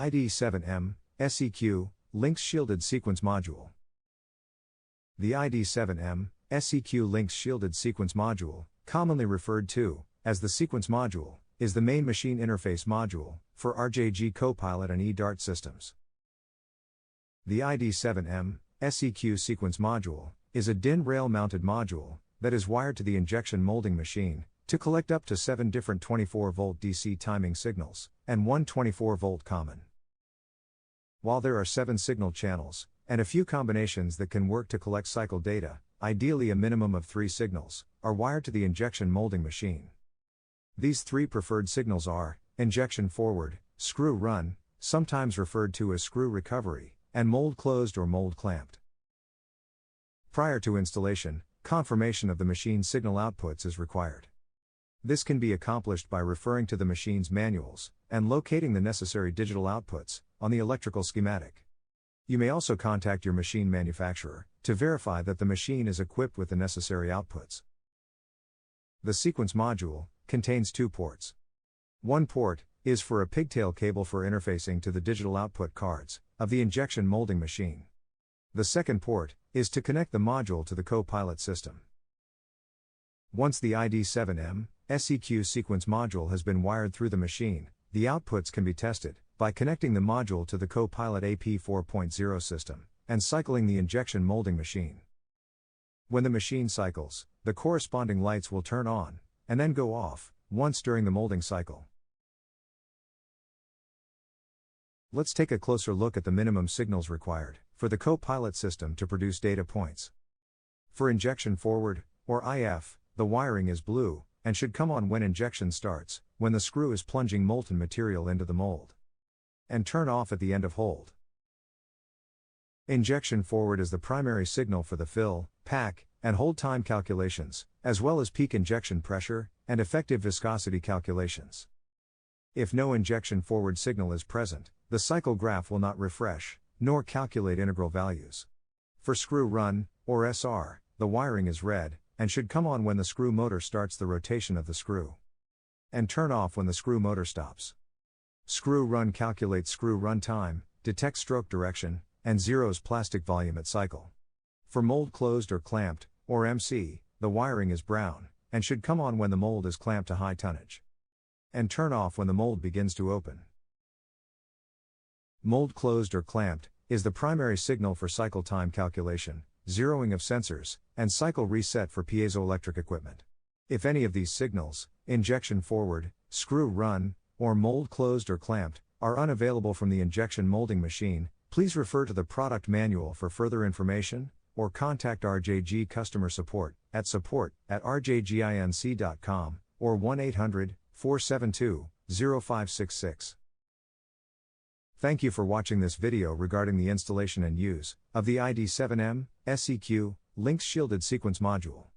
ID7-M-SEQ Lynx Shielded Sequence Module. The ID7-M-SEQ Lynx Shielded Sequence Module, commonly referred to as the Sequence Module, is the main machine interface module for RJG CoPilot and eDART systems. The ID7-M-SEQ Sequence Module is a DIN rail-mounted module that is wired to the injection molding machine to collect up to 7 different 24-volt DC timing signals and one 24-volt common. While there are 7 signal channels and a few combinations that can work to collect cycle data, ideally a minimum of 3 signals are wired to the injection molding machine. These 3 preferred signals are injection forward, screw run, sometimes referred to as screw recovery, and mold closed or mold clamped. Prior to installation, confirmation of the machine signal outputs is required. This can be accomplished by referring to the machine's manuals and locating the necessary digital outputs on the electrical schematic. You may also contact your machine manufacturer to verify that the machine is equipped with the necessary outputs. The sequence module contains 2 ports. One port is for a pigtail cable for interfacing to the digital output cards of the injection molding machine. The second port is to connect the module to the CoPilot system. Once the ID7-M-SEQ sequence module has been wired through the machine, the outputs can be tested by connecting the module to the CoPilot AP4.0 system and cycling the injection molding machine. When the machine cycles, the corresponding lights will turn on and then go off once during the molding cycle. Let's take a closer look at the minimum signals required for the CoPilot system to produce data points. For injection forward, or IF, the wiring is blue and should come on when injection starts, when the screw is plunging molten material into the mold, and turn off at the end of hold. Injection forward is the primary signal for the fill, pack, and hold time calculations, as well as peak injection pressure and effective viscosity calculations. If no injection forward signal is present, the cycle graph will not refresh, nor calculate integral values. For screw run, or SR, the wiring is red, and should come on when the screw motor starts the rotation of the screw, and turn off when the screw motor stops. Screw run calculates screw run time, detects stroke direction, and zeros plastic volume at cycle. For mold closed or clamped, or MC, the wiring is brown, and should come on when the mold is clamped to high tonnage, and turn off when the mold begins to open. Mold closed or clamped is the primary signal for cycle time calculation, zeroing of sensors, and cycle reset for piezoelectric equipment. If any of these signals, injection forward, screw run, or mold closed or clamped, are unavailable from the injection molding machine, please refer to the product manual for further information, or contact RJG customer support at support@rjginc.com or 1-800-472-0566. Thank you for watching this video regarding the installation and use of the ID7-M-SEQ Lynx Shielded Sequence Module.